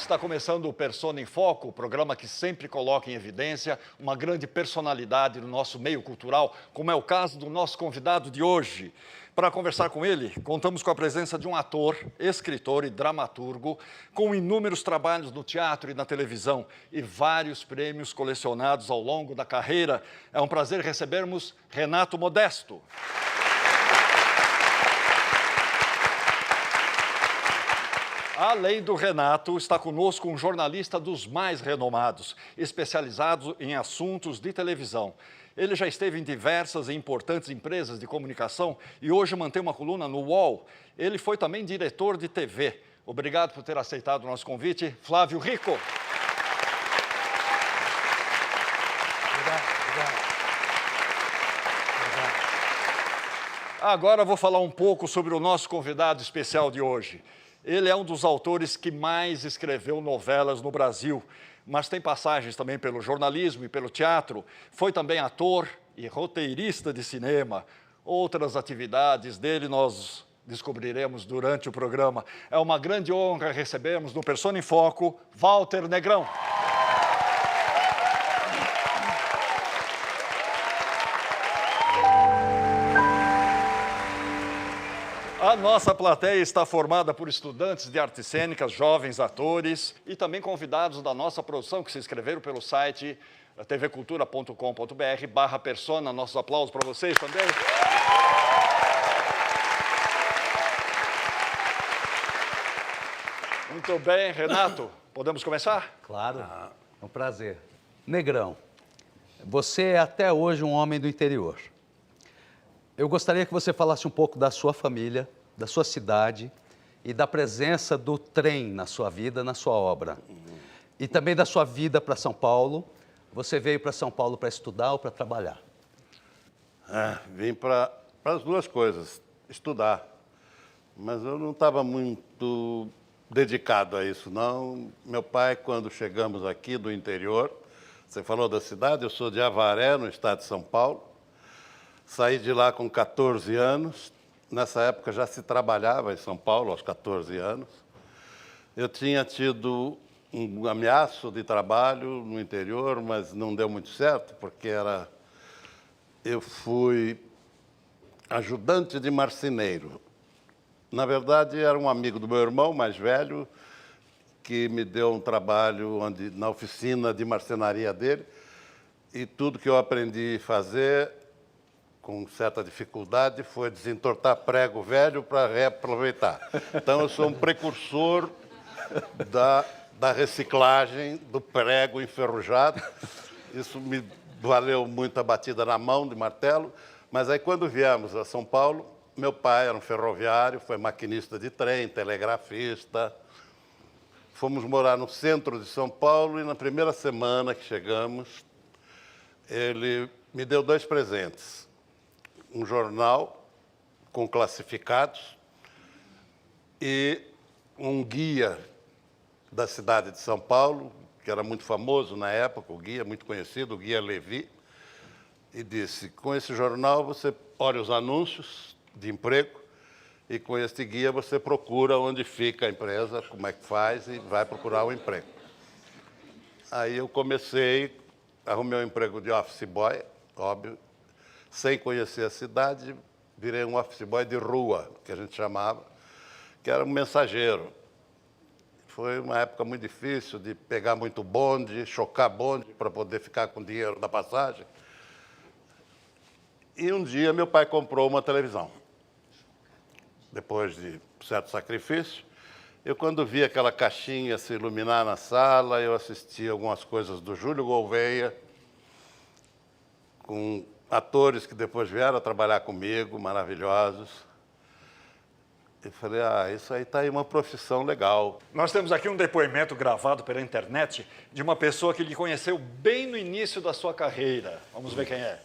está começando o Persona em Foco, o programa que sempre coloca em evidência uma grande personalidade no nosso meio cultural, como é o caso do nosso convidado de hoje. Para conversar com ele, contamos com a presença de um ator, escritor e dramaturgo, com inúmeros trabalhos no teatro e na televisão e vários prêmios colecionados ao longo da carreira. É um prazer recebermos Renato Modesto. Além do Renato, está conosco um jornalista dos mais renomados, especializado em assuntos de televisão. Ele já esteve em diversas e importantes empresas de comunicação e hoje mantém uma coluna no UOL. Ele foi também diretor de TV. Obrigado por ter aceitado o nosso convite, Flávio Rico. Obrigado. Agora vou falar um pouco sobre o nosso convidado especial de hoje. Ele é um dos autores que mais escreveu novelas no Brasil, mas tem passagens também pelo jornalismo e pelo teatro. Foi também ator e roteirista de cinema. Outras atividades dele nós descobriremos durante o programa. É uma grande honra recebermos no Persona em Foco, Walter Negrão. A nossa plateia está formada por estudantes de artes cênicas, jovens atores e também convidados da nossa produção que se inscreveram pelo site tvcultura.com.br/persona. Nossos aplausos para vocês também. Muito bem, Renato, podemos começar? Claro, é um prazer. Negrão, você é até hoje um homem do interior. Eu gostaria que você falasse um pouco da sua família, da sua cidade e da presença do trem na sua vida, na sua obra. E também da sua vida para São Paulo. Você veio para São Paulo para estudar ou para trabalhar? Vim para as duas coisas, estudar. Mas eu não estava muito dedicado a isso, não. Meu pai, quando chegamos aqui do interior, você falou da cidade, eu sou de Avaré, no estado de São Paulo. Saí de lá com 14 anos. Nessa época já se trabalhava em São Paulo, aos 14 anos. Eu tinha tido um ameaço de trabalho no interior, mas não deu muito certo, porque eu fui ajudante de marceneiro. Na verdade, era um amigo do meu irmão mais velho, que me deu um trabalho na oficina de marcenaria dele, e tudo que eu aprendi a fazer com certa dificuldade, foi desentortar prego velho para reaproveitar. Então, eu sou um precursor da reciclagem do prego enferrujado. Isso me valeu muito a batida na mão de martelo. Mas aí, quando viemos a São Paulo, meu pai era um ferroviário, foi maquinista de trem, telegrafista. Fomos morar no centro de São Paulo e, na primeira semana que chegamos, ele me deu 2 presentes. Um jornal com classificados e um guia da cidade de São Paulo, que era muito famoso na época, o guia, muito conhecido, o Guia Levi, e disse, com esse jornal você olha os anúncios de emprego e com este guia você procura onde fica a empresa, como é que faz e vai procurar o emprego. Aí eu arrumei um emprego de office boy, óbvio, sem conhecer a cidade, virei um office boy de rua, que a gente chamava, que era um mensageiro. Foi uma época muito difícil de pegar muito bonde, chocar bonde para poder ficar com o dinheiro da passagem. E um dia meu pai comprou uma televisão. Depois de certo sacrifício, eu quando vi aquela caixinha se iluminar na sala, eu assisti algumas coisas do Júlio Gouveia, com atores que depois vieram a trabalhar comigo, maravilhosos. Eu falei, isso aí está aí uma profissão legal. Nós temos aqui um depoimento gravado pela internet de uma pessoa que lhe conheceu bem no início da sua carreira. Vamos ver quem é.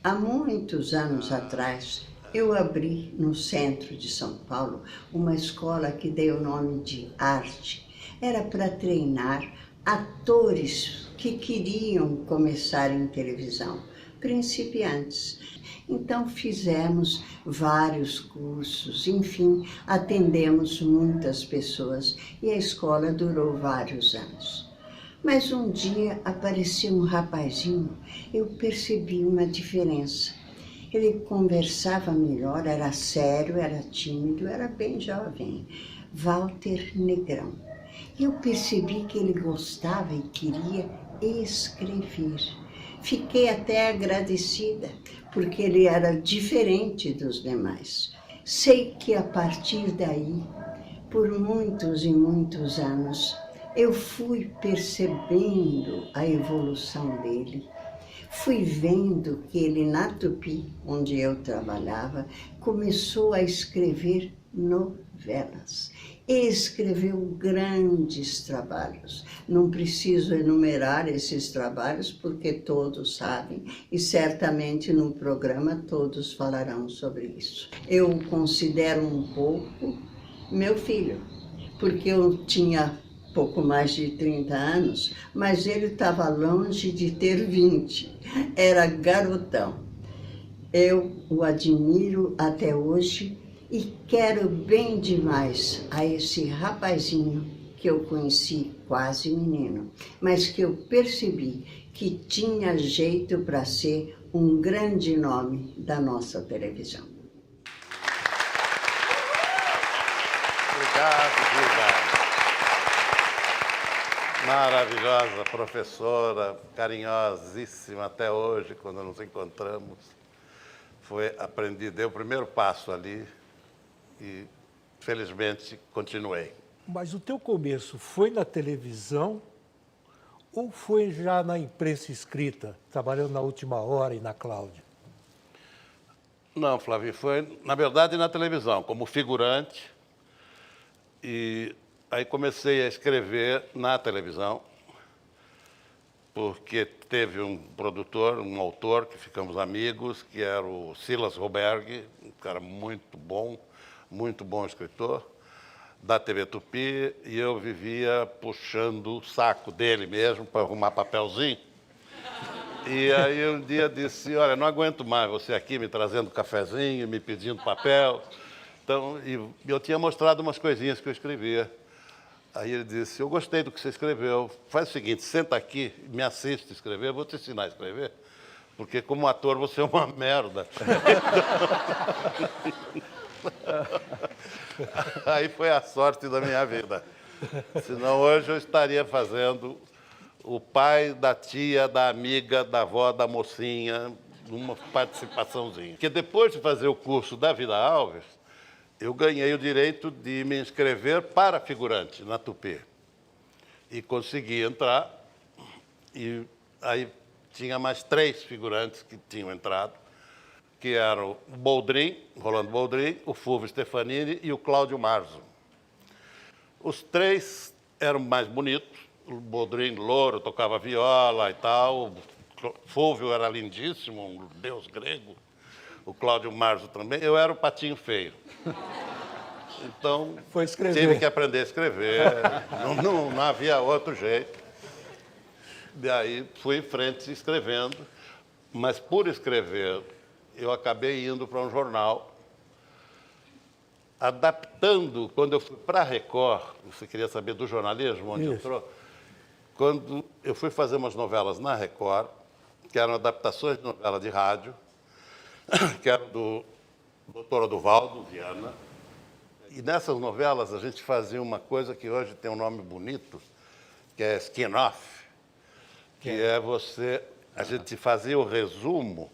Há muitos anos atrás, eu abri no centro de São Paulo uma escola que dei o nome de Arte. Era para treinar atores que queriam começar em televisão. principiantes. Então fizemos vários cursos, enfim, atendemos muitas pessoas e a escola durou vários anos. Mas um dia apareceu um rapazinho, eu percebi uma diferença. Ele conversava melhor, era sério, era tímido, era bem jovem. Walter Negrão. Eu percebi que ele gostava e queria escrever. Fiquei até agradecida, porque ele era diferente dos demais. Sei que a partir daí, por muitos e muitos anos, eu fui percebendo a evolução dele. Fui vendo que ele, na Tupi, onde eu trabalhava, começou a escrever novelas. E escreveu grandes trabalhos. Não preciso enumerar esses trabalhos, porque todos sabem, e certamente no programa todos falarão sobre isso. Eu o considero um pouco meu filho, porque eu tinha pouco mais de 30 anos, mas ele estava longe de ter 20, era garotão. Eu o admiro até hoje e quero bem demais a esse rapazinho que eu conheci quase menino, mas que eu percebi que tinha jeito para ser um grande nome da nossa televisão. Obrigado, Gilda. Maravilhosa professora, carinhosíssima até hoje, quando nos encontramos. Dei o primeiro passo ali e, felizmente, continuei. Mas o teu começo foi na televisão ou foi já na imprensa escrita, trabalhando na Última Hora e na Cláudia? Não, Flávio, foi, na verdade, na televisão, como figurante. E aí comecei a escrever na televisão, porque teve um produtor, um autor, que ficamos amigos, que era o Silas Roberg, um cara muito bom escritor, da TV Tupi, e eu vivia puxando o saco dele mesmo para arrumar papelzinho. E aí um dia disse, olha, não aguento mais você aqui me trazendo cafezinho, me pedindo papel. Então, eu tinha mostrado umas coisinhas que eu escrevia. Aí ele disse, eu gostei do que você escreveu, faz o seguinte, senta aqui, me assiste a escrever, eu vou te ensinar a escrever, porque como ator você é uma merda. Aí foi a sorte da minha vida. Senão hoje eu estaria fazendo o pai da tia, da amiga, da avó, da mocinha, uma participaçãozinha. Porque depois de fazer o curso da Vida Alves, eu ganhei o direito de me inscrever para figurante na Tupi. E consegui entrar, e aí tinha mais 3 figurantes que tinham entrado, que eram o Boldrin, Rolando Boldrin, o Fulvio Stefanini e o Cláudio Marzo. Os 3 eram mais bonitos, o Boldrin louro, tocava viola e tal, o Fulvio era lindíssimo, um deus grego, o Cláudio Marzo também, eu era o patinho feio. Então, tive que aprender a escrever, não havia outro jeito. Daí fui em frente escrevendo, mas por escrever, eu acabei indo para um jornal, adaptando, quando eu fui para a Record, você queria saber do jornalismo, onde entrou? Quando eu fui fazer umas novelas na Record, que eram adaptações de novela de rádio, que eram do Dr. Oduvaldo Viana. E nessas novelas a gente fazia uma coisa que hoje tem um nome bonito, que é skin-off, que é você... A gente fazia o resumo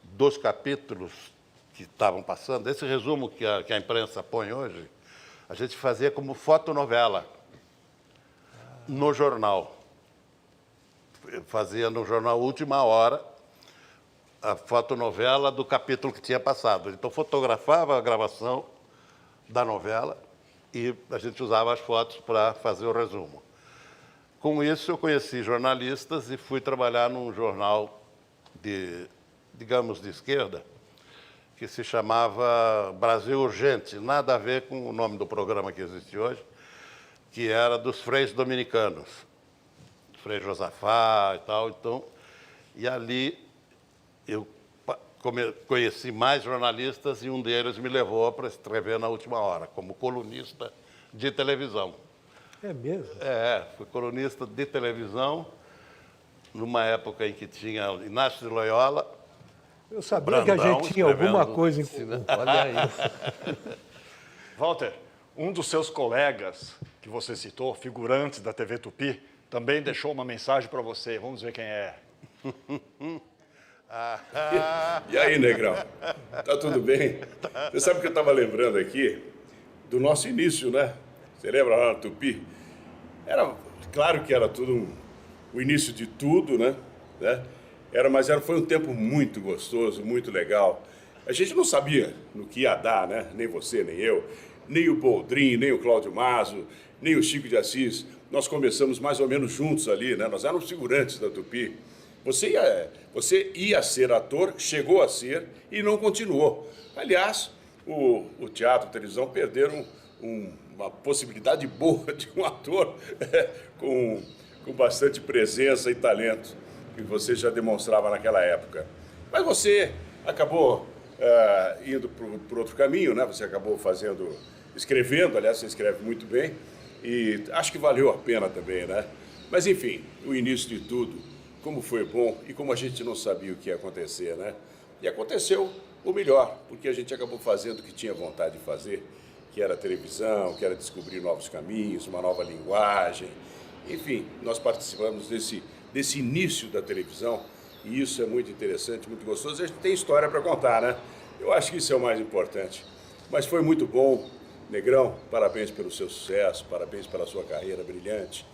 dos capítulos que estavam passando. Esse resumo que a imprensa põe hoje, a gente fazia como fotonovela no jornal. Eu fazia no jornal Última Hora a fotonovela do capítulo que tinha passado. Então, fotografava a gravação da novela e a gente usava as fotos para fazer o resumo. Com isso, eu conheci jornalistas e fui trabalhar num jornal digamos, de esquerda, que se chamava Brasil Urgente, nada a ver com o nome do programa que existe hoje, que era dos freis dominicanos, Frei Josafá e tal. Então, e ali eu conheci mais jornalistas e um deles me levou para escrever na Última Hora, como colunista de televisão. É mesmo? Fui colunista de televisão numa época em que tinha Inácio de Loyola. Eu sabia que a Brandão gente tinha alguma escrevendo coisa em comum. Olha aí. Walter, um dos seus colegas que você citou, figurantes da TV Tupi, também deixou uma mensagem para você. Vamos ver quem é. E aí, Negrão? Tá tudo bem? Você sabe que eu estava lembrando aqui do nosso início, né? Você lembra lá na Tupi? Era, claro que era tudo o início de tudo, né? Foi um tempo muito gostoso, muito legal. A gente não sabia no que ia dar, né? Nem você, nem eu, nem o Boldrin, nem o Cláudio Mazo, nem o Chico de Assis. Nós começamos mais ou menos juntos ali, né? Nós éramos figurantes da Tupi. Você ia ser ator, chegou a ser e não continuou. Aliás, o teatro e a televisão perderam uma possibilidade boa de um ator com bastante presença e talento que você já demonstrava naquela época. Mas você acabou indo por outro caminho, né? Você acabou escrevendo, aliás, você escreve muito bem, e acho que valeu a pena também, né? Mas, enfim, o início de tudo, como foi bom e como a gente não sabia o que ia acontecer, né? E aconteceu o melhor, porque a gente acabou fazendo o que tinha vontade de fazer, que era televisão, que era descobrir novos caminhos, uma nova linguagem. Enfim, nós participamos desse início da televisão e isso é muito interessante, muito gostoso. A gente tem história para contar, né? Eu acho que isso é o mais importante. Mas foi muito bom, Negrão, parabéns pelo seu sucesso, parabéns pela sua carreira brilhante,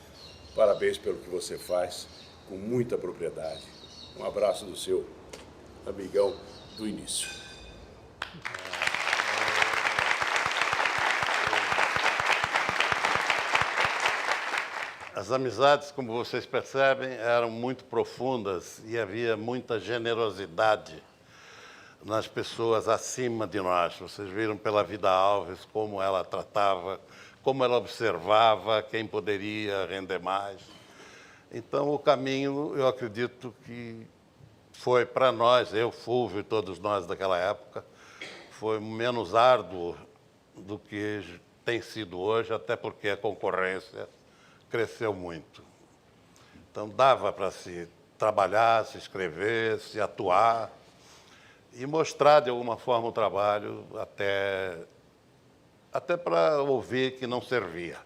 parabéns pelo que você faz com muita propriedade. Um abraço do seu amigão do início. As amizades, como vocês percebem, eram muito profundas e havia muita generosidade nas pessoas acima de nós. Vocês viram pela Vida Alves como ela tratava, como ela observava quem poderia render mais. Então, o caminho, eu acredito que foi para nós, eu, Fulvio e todos nós daquela época, foi menos árduo do que tem sido hoje, até porque a concorrência cresceu muito. Então, dava para se trabalhar, se escrever, se atuar e mostrar, de alguma forma, o trabalho até para ouvir que não servia.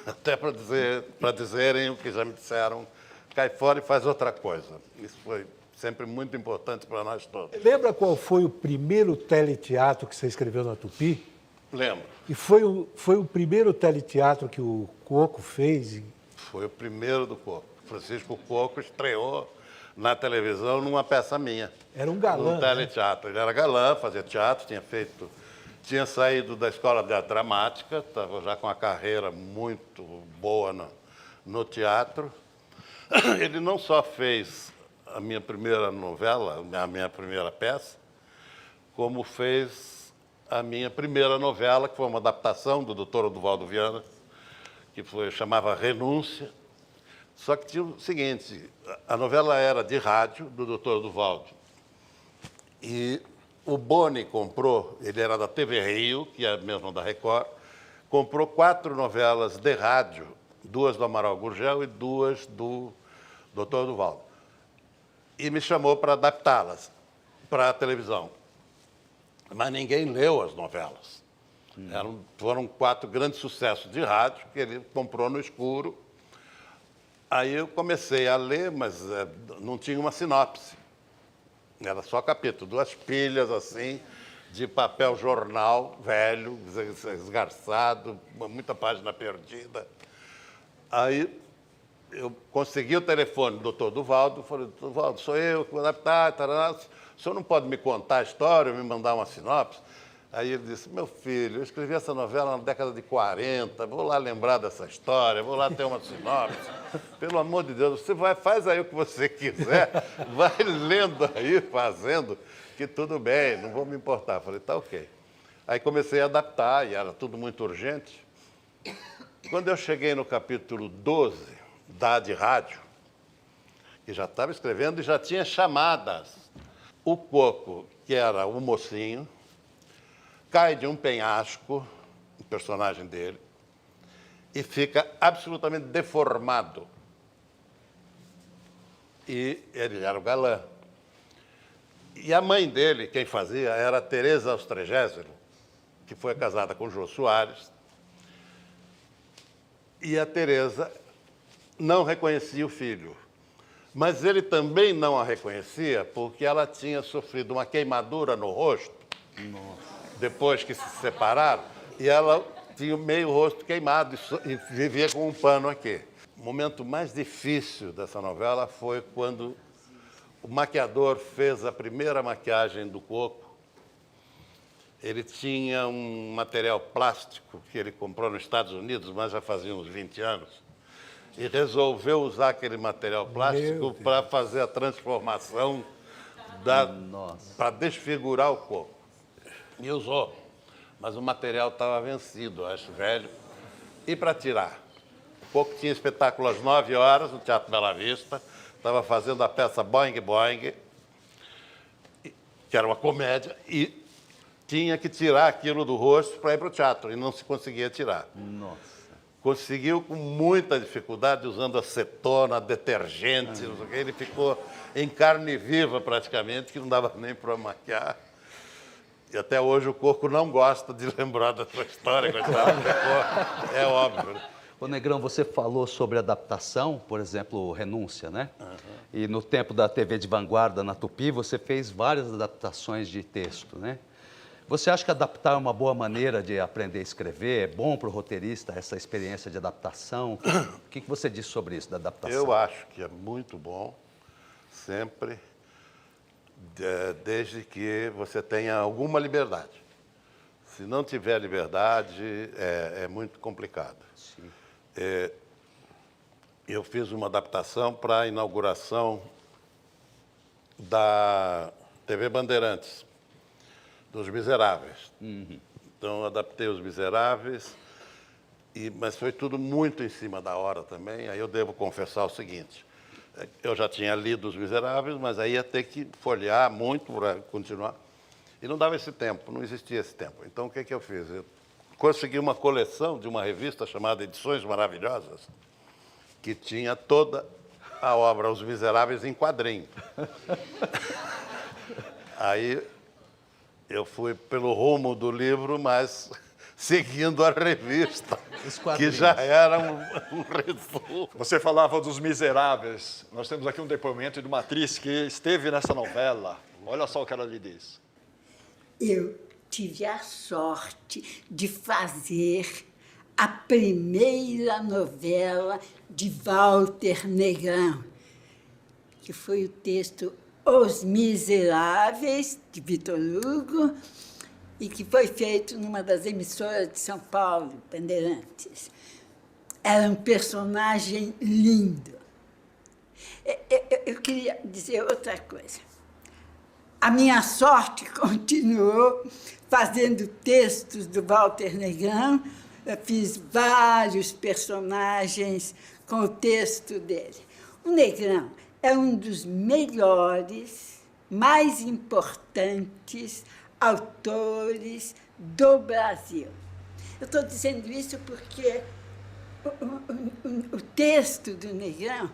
Até para dizerem o que já me disseram, cai fora e faz outra coisa. Isso foi sempre muito importante para nós todos. Lembra qual foi o primeiro teleteatro que você escreveu na Tupi? Lembro. E foi o primeiro teleteatro que o Coco fez? Foi o primeiro do Coco. Francisco Coco estreou na televisão numa peça minha. Era um galã, num teleteatro. Ele era galã, fazia teatro, tinha saído da escola de dramática, estava já com uma carreira muito boa no teatro. Ele não só fez a minha primeira novela, a minha primeira peça, como fez a minha primeira novela, que foi uma adaptação do Dr. Oduvaldo Viana, que chamava Renúncia. Só que tinha o seguinte, a novela era de rádio, do Dr. Oduvaldo, e o Boni comprou, ele era da TV Rio, que é mesmo da Record, comprou 4 novelas de rádio, 2 do Amaral Gurgel e 2 do Dr. Oduvaldo. E me chamou para adaptá-las para a televisão. Mas ninguém leu as novelas. Foram 4 grandes sucessos de rádio que ele comprou no escuro. Aí eu comecei a ler, mas não tinha uma sinopse. Era só capítulo, 2 pilhas assim, de papel jornal velho, esgarçado, muita página perdida. Aí eu consegui o telefone do Dr. Oduvaldo, falei, Dr. Oduvaldo, sou eu que vou adaptar, tarará. O senhor não pode me contar a história, me mandar uma sinopse? Aí ele disse, meu filho, eu escrevi essa novela na década de 40, vou lá lembrar dessa história, vou lá ter uma sinopse. Pelo amor de Deus, você faz aí o que você quiser, vai lendo aí, fazendo, que tudo bem, não vou me importar. Falei, tá ok. Aí comecei a adaptar, e era tudo muito urgente. Quando eu cheguei no capítulo 12 da de rádio, que já estava escrevendo e já tinha chamadas O Coco, que era o mocinho, cai de um penhasco, o personagem dele, e fica absolutamente deformado. E ele era o galã. E a mãe dele, quem fazia, era a Teresa Austregésilo, que foi casada com o Jô Soares. E a Teresa não reconhecia o filho. Mas ele também não a reconhecia porque ela tinha sofrido uma queimadura no rosto, depois que se separaram, e ela tinha meio rosto queimado e vivia com um pano aqui. O momento mais difícil dessa novela foi quando o maquiador fez a primeira maquiagem do Coco. Ele tinha um material plástico que ele comprou nos Estados Unidos, mas já fazia uns 20 anos, e resolveu usar aquele material plástico para fazer a transformação, para desfigurar o Coco. E usou, mas o material estava vencido, acho, velho. E para tirar? O Coco tinha espetáculo às 9 horas no Teatro Bela Vista, estava fazendo a peça Boing Boing, que era uma comédia, e tinha que tirar aquilo do rosto para ir para o teatro, e não se conseguia tirar. Nossa. Conseguiu com muita dificuldade, usando acetona, detergente, não sei o quê. Ele ficou em carne viva praticamente, que não dava nem para maquiar. E até hoje o Coco não gosta de lembrar da sua história, é óbvio. Ô, Negrão, você falou sobre adaptação, por exemplo, Renúncia, né? E no tempo da TV de vanguarda, na Tupi, você fez várias adaptações de texto, né? Você acha que adaptar é uma boa maneira de aprender a escrever? É bom para o roteirista essa experiência de adaptação? O que você diz sobre isso, da adaptação? Eu acho que é muito bom, sempre, desde que você tenha alguma liberdade. Se não tiver liberdade, é muito complicado. Sim. Eu fiz uma adaptação para a inauguração da TV Bandeirantes, dos Miseráveis. Então, adaptei Os Miseráveis, mas foi tudo muito em cima da hora também. Aí eu devo confessar o seguinte, eu já tinha lido Os Miseráveis, mas aí ia ter que folhear muito para continuar. E não dava esse tempo, não existia esse tempo. Então, o que eu fiz? Eu consegui uma coleção de uma revista chamada Edições Maravilhosas, que tinha toda a obra Os Miseráveis em quadrinho. Aí eu fui pelo rumo do livro, mas seguindo a revista, que já era um resumo. Você falava dos Miseráveis. Nós temos aqui um depoimento de uma atriz que esteve nessa novela. Olha só o que ela lhe diz. Eu tive a sorte de fazer a primeira novela de Walter Negrão, que foi o texto Os Miseráveis, de Vitor Hugo, e que foi feito numa das emissoras de São Paulo, Bandeirantes. Era um personagem lindo. Eu queria dizer outra coisa. A minha sorte continuou fazendo textos do Walter Negrão. Eu fiz vários personagens com o texto dele. O Negrão é um dos melhores, mais importantes autores do Brasil. Eu estou dizendo isso porque o texto do Negrão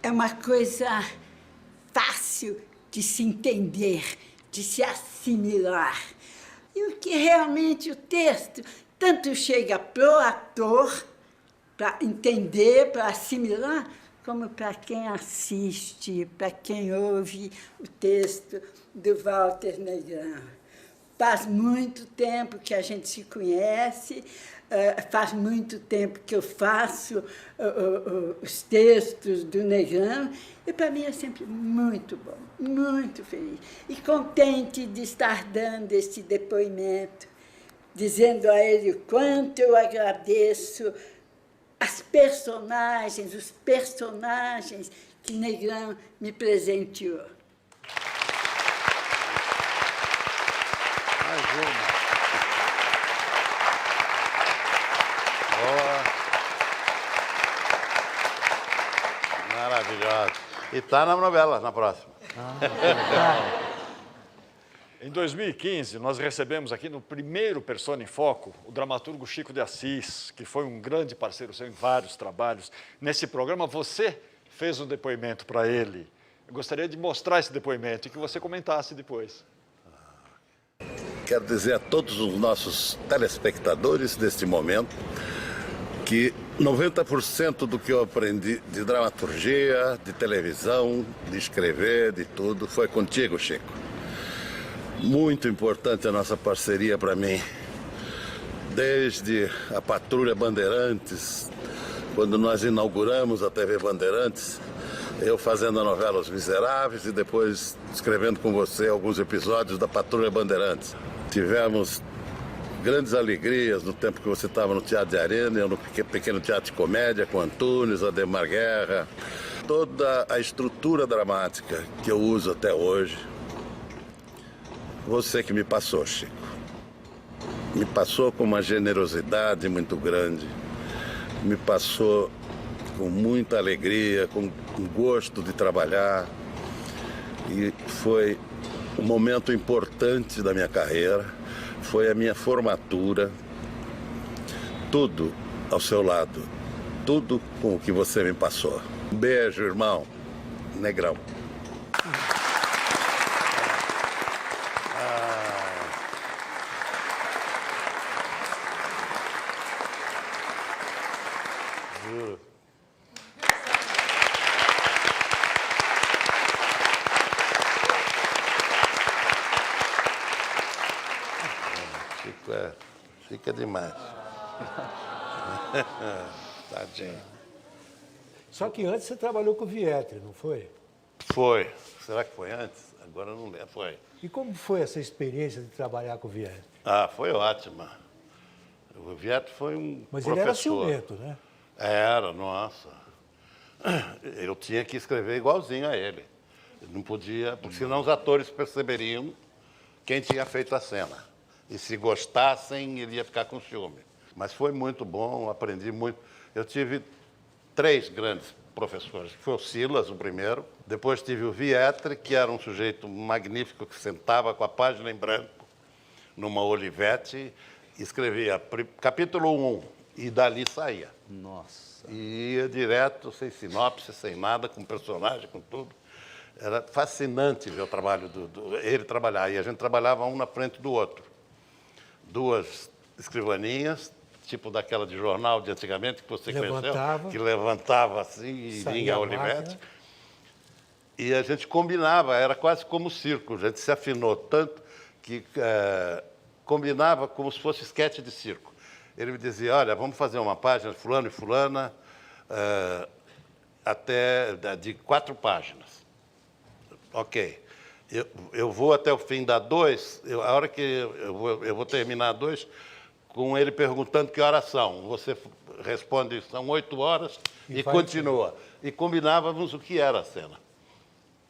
é uma coisa fácil de se entender, de se assimilar. E o que realmente o texto tanto chega para o ator, para entender, para assimilar, como para quem assiste, para quem ouve o texto do Walter Negrão. Faz muito tempo que a gente se conhece, faz muito tempo que eu faço os textos do Negrão, e para mim é sempre muito bom, muito feliz. E contente de estar dando esse depoimento, dizendo a ele o quanto eu agradeço as personagens, os personagens que Negrão me presenteou. Mais uma. Boa. Maravilhosa. E está na novela, na próxima. Em 2015, nós recebemos aqui no primeiro Persona em Foco o dramaturgo Chico de Assis, que foi um grande parceiro seu em vários trabalhos. Nesse programa, você fez um depoimento para ele. Eu gostaria de mostrar esse depoimento e que você comentasse depois. Quero dizer a todos os nossos telespectadores deste momento que 90% do que eu aprendi de dramaturgia, de televisão, de escrever, de tudo, foi contigo, Chico. Muito importante a nossa parceria para mim. Desde a Patrulha Bandeirantes, quando nós inauguramos a TV Bandeirantes, eu fazendo a novela Os Miseráveis e depois escrevendo com você alguns episódios da Patrulha Bandeirantes. Tivemos grandes alegrias no tempo que você estava no Teatro de Arena, eu no Pequeno Teatro de Comédia, com Antunes, Ademar Guerra. Toda a estrutura dramática que eu uso até hoje, você que me passou, Chico. Me passou com uma generosidade muito grande, me passou com muita alegria, com gosto de trabalhar. E foi um momento importante da minha carreira, foi a minha formatura, tudo ao seu lado, tudo com o que você me passou. Um beijo, irmão. Negrão. Fica demais. Tadinho. Só que antes você trabalhou com o Vietri, não foi? Foi. Será que foi antes? Agora eu não lembro. Foi. E como foi essa experiência de trabalhar com o Vietri? Ah, foi ótima. O Vietri foi um Mas professor. ele era ciumento, né? Era, nossa. Eu tinha que escrever igualzinho a ele. Não podia, porque senão os atores perceberiam quem tinha feito a cena. E se gostassem, ele ia ficar com ciúme. Mas foi muito bom, aprendi muito. Eu tive 3 grandes professores. Foi o Silas, o primeiro. Depois tive o Vietri, que era um sujeito magnífico, que sentava com a página em branco, numa Olivetti, e escrevia capítulo 1, e dali saía. Nossa. E ia direto, sem sinopse, sem nada, com personagem, com tudo. Era fascinante ver o trabalho ele trabalhar. E a gente trabalhava um na frente do outro. 2 escrivaninhas, tipo daquela de jornal de antigamente, que você conheceu, que levantava assim e vinha a Olivetti. E a gente combinava, era quase como o circo. A gente se afinou tanto que combinava como se fosse esquete de circo. Ele me dizia, olha, vamos fazer uma página, fulano e fulana, até de 4 páginas. Ok. Eu vou até o fim da 2, a hora que eu vou terminar a 2, com ele perguntando que horas são. Você responde, são 8 horas, e continua. E combinávamos o que era a cena.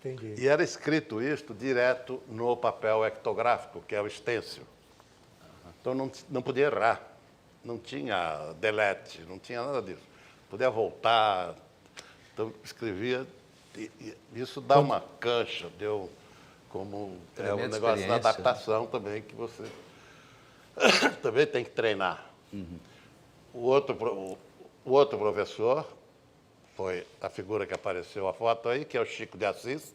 Entendi. E era escrito isto direto no papel ectográfico, que é o stencil. Então não podia errar. Não tinha delete, não tinha nada disso. Podia voltar. Então escrevia, e isso dá uma cancha, deu... Como é o negócio da adaptação também, que você também tem que treinar. Uhum. O outro professor foi a figura que apareceu a foto aí, que é o Chico de Assis.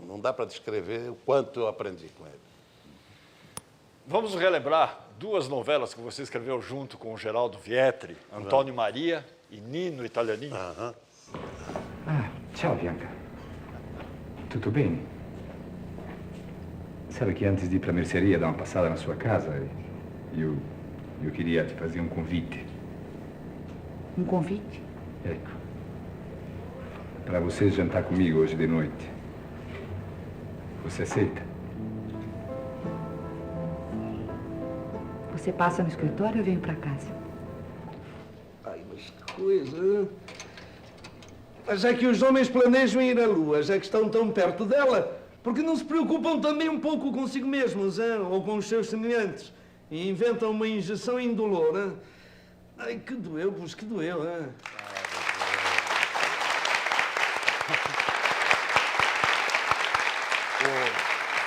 Não dá para descrever o quanto eu aprendi com ele. Vamos relembrar 2 novelas que você escreveu junto com o Geraldo Vietri, Antônio Maria e Nino Italianini. Uhum. Ciao Bianca. Tutto bene? Sabe que antes de ir para a mercearia dar uma passada na sua casa, eu queria te fazer um convite. Um convite? Ecco. Para você jantar comigo hoje de noite. Você aceita? Você passa no escritório ou eu venho para casa? Ai, mas que coisa, hein? Mas é que os homens planejam ir à Lua, já que estão tão perto dela, porque não se preocupam também um pouco consigo mesmos, hein? Ou com os seus semelhantes, e inventam uma injeção indolor. Hein? Ai, que doeu, pois que doeu. Hein?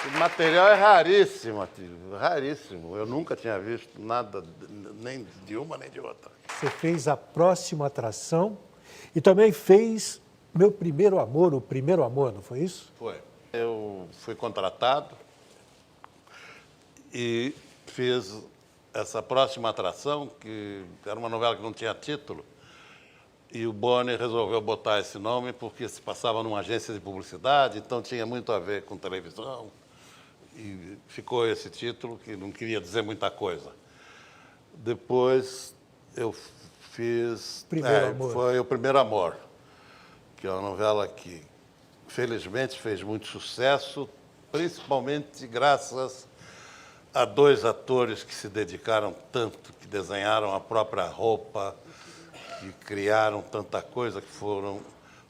O material é raríssimo, raríssimo. Eu nunca tinha visto nada, nem de uma nem de outra. Você fez A Próxima Atração e também fez Meu Primeiro Amor, O Primeiro Amor, não foi isso? Foi. Eu fui contratado e fiz essa Próxima Atração, que era uma novela que não tinha título, e o Boni resolveu botar esse nome porque se passava numa agência de publicidade, então tinha muito a ver com televisão, e ficou esse título, que não queria dizer muita coisa. Depois eu fiz... Primeiro Amor. Foi O Primeiro Amor, que é uma novela que, felizmente, fez muito sucesso, principalmente graças a dois atores que se dedicaram tanto, que desenharam a própria roupa, que criaram tanta coisa, que foram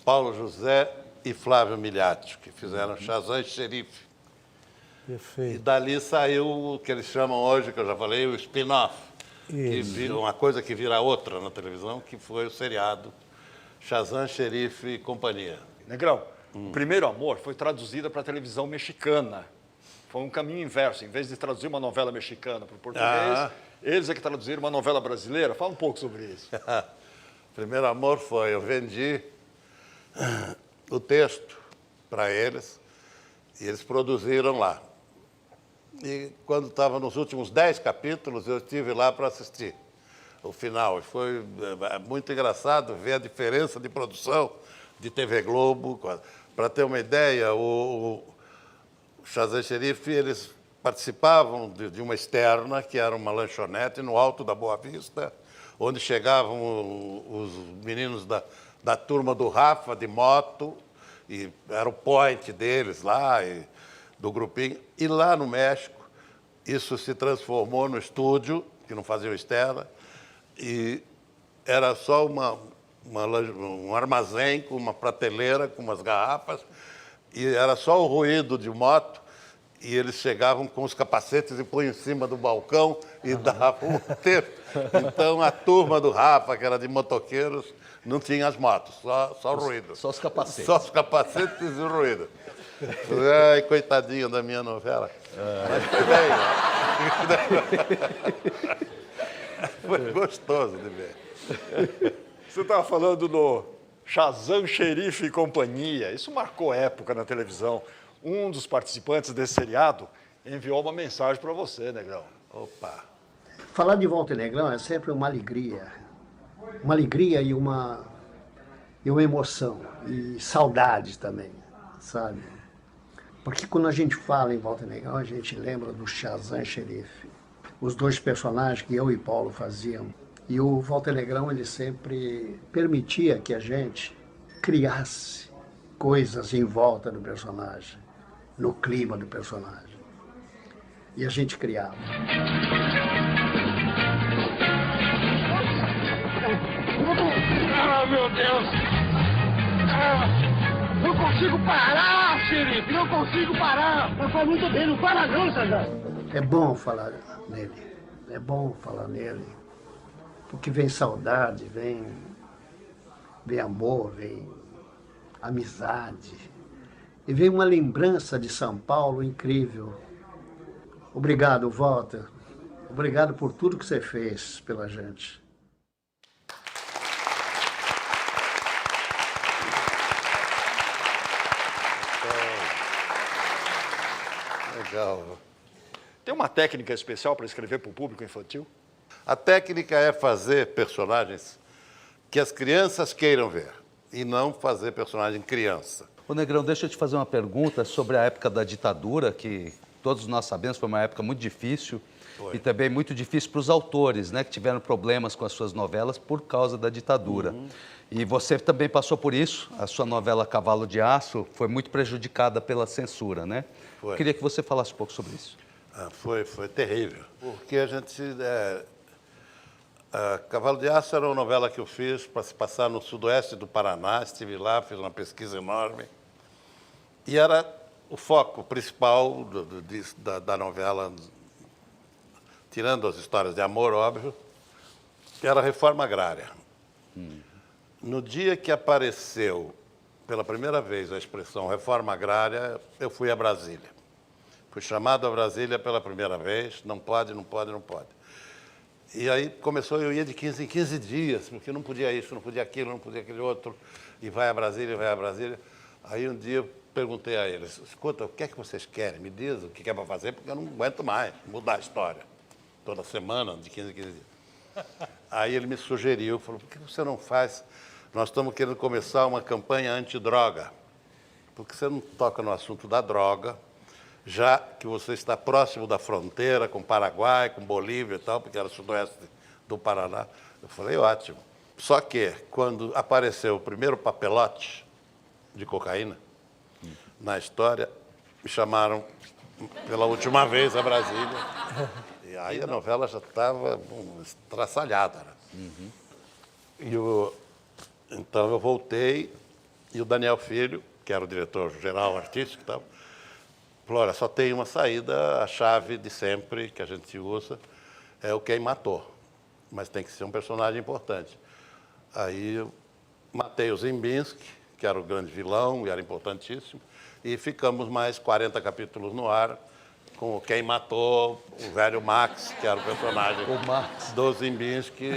Paulo José e Flávio Miliati, que fizeram Shazam e Xerife. Perfeito. E dali saiu o que eles chamam hoje, que eu já falei, o spin-off, que vira uma coisa que vira outra na televisão, que foi o seriado Shazam, Xerife e Companhia. Negrão, O Primeiro Amor foi traduzida para a televisão mexicana. Foi um caminho inverso. Em vez de traduzir uma novela mexicana para o português, eles é que traduziram uma novela brasileira. Fala um pouco sobre isso. Primeiro Amor foi, eu vendi o texto para eles e eles produziram lá. E quando estava nos últimos 10 capítulos, eu estive lá para assistir o final. E foi muito engraçado ver a diferença de produção de TV Globo. Para ter uma ideia, o Shazam Xerife, eles participavam de uma externa, que era uma lanchonete no alto da Boa Vista, onde chegavam os meninos da turma do Rafa, de moto, e era o point deles lá, do grupinho. E lá no México, isso se transformou no estúdio, que não fazia externa, e era só um armazém com uma prateleira, com umas garrafas, e era só o ruído de moto, e eles chegavam com os capacetes e punham em cima do balcão e davam o texto. Então, a turma do Rafa, que era de motoqueiros, não tinha as motos, só o ruído. Só os capacetes. Só os capacetes e o ruído. Ai, coitadinho da minha novela. Mas foi bem. Foi gostoso de ver. Você estava falando do Shazam, Xerife e Companhia. Isso marcou época na televisão. Um dos participantes desse seriado enviou uma mensagem para você, Negrão. Opa! Falar de Walter Negrão é sempre uma alegria. Uma alegria e uma emoção. E saudade também, sabe? Porque quando a gente fala em Walter Negrão, a gente lembra do Shazam Xerife. Os dois personagens que eu e Paulo fazíamos. E o Walter Negrão, ele sempre permitia que a gente criasse coisas em volta do personagem, no clima do personagem. E a gente criava. Ah, meu Deus! Não consigo parar, xerife! Não consigo parar! Mas faz muito bem, não para não, Sandra! É bom falar nele. É bom falar nele. Porque vem saudade, vem amor, vem amizade. E vem uma lembrança de São Paulo incrível. Obrigado, Walter. Obrigado por tudo que você fez pela gente. Legal. Tem uma técnica especial para escrever para o público infantil? A técnica é fazer personagens que as crianças queiram ver e não fazer personagem criança. Ô Negrão, deixa eu te fazer uma pergunta sobre a época da ditadura, que todos nós sabemos foi uma época muito difícil. Foi. E também muito difícil para os autores, né, que tiveram problemas com as suas novelas por causa da ditadura. E você também passou por isso. A sua novela Cavalo de Aço foi muito prejudicada pela censura, né? Foi. Queria que você falasse um pouco sobre isso. Foi terrível, porque a gente... Cavalo de Aço era uma novela que eu fiz para se passar no sudoeste do Paraná. Estive lá, fiz uma pesquisa enorme. E era o foco principal da novela, tirando as histórias de amor, óbvio, que era a reforma agrária. No dia que apareceu pela primeira vez a expressão reforma agrária, eu fui a Brasília. Fui chamado a Brasília pela primeira vez, não pode, não pode, não pode. E aí começou, eu ia de 15 em 15 dias, porque não podia isso, não podia aquilo, não podia aquele outro, e vai a Brasília, vai a Brasília. Aí um dia eu perguntei a eles, escuta, o que é que vocês querem? Me diz o que é para fazer, porque eu não aguento mais mudar a história. Toda semana, de 15 em 15 dias. Aí ele me sugeriu, falou, por que você não faz? Nós estamos querendo começar uma campanha antidroga. Por que você não toca no assunto da droga, já que você está próximo da fronteira com o Paraguai, com Bolívia e tal, porque era sudoeste do Paraná. Eu falei, ótimo. Só que, quando apareceu o primeiro papelote de cocaína na história, me chamaram pela última vez a Brasília. E aí a novela já estava estraçalhada. Né? Então eu voltei e o Daniel Filho, que era o diretor-geral artístico e tal, falou, olha, só tem uma saída, a chave de sempre que a gente usa é o Quem Matou, mas tem que ser um personagem importante. Aí eu matei o Zimbinski, que era o grande vilão e era importantíssimo, e ficamos mais 40 capítulos no ar, com o Quem Matou, o velho Max, que era o personagem do Zimbinski.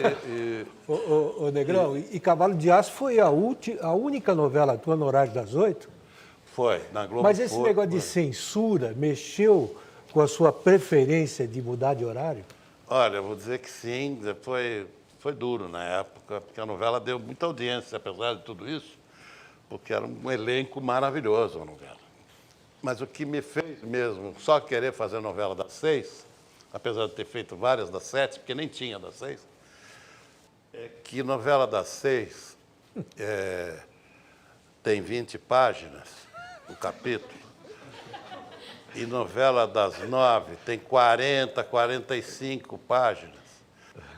Ô, Negrão, e Cavalo de Aço foi a única novela tua no horário das 8? Foi, na Globo. Mas esse negócio de censura mexeu com a sua preferência de mudar de horário? Olha, eu vou dizer que sim, foi duro na época, porque a novela deu muita audiência, apesar de tudo isso, porque era um elenco maravilhoso a novela. Mas o que me fez mesmo só querer fazer novela das 6, apesar de ter feito várias das 7, porque nem tinha das 6, é que novela das 6 tem 20 páginas, o capítulo, e novela das 9 tem 40, 45 páginas,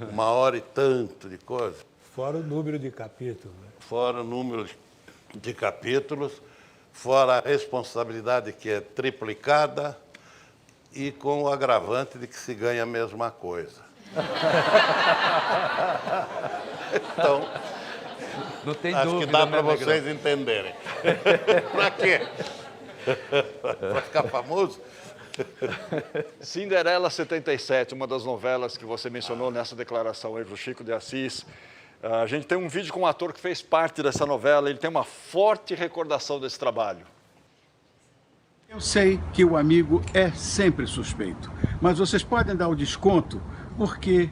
1h e tanto de coisa. Fora o número de capítulos. Né? Fora o número de capítulos, fora a responsabilidade que é triplicada e com o agravante de que se ganha a mesma coisa. Então, não tem acho dúvida, que dá para né, vocês entenderem. Para quê? Para ficar famoso? Cinderela 77, uma das novelas que você mencionou nessa declaração aí do Chico de Assis. A gente tem um vídeo com um ator que fez parte dessa novela, ele tem uma forte recordação desse trabalho. Eu sei que o amigo é sempre suspeito, mas vocês podem dar o desconto porque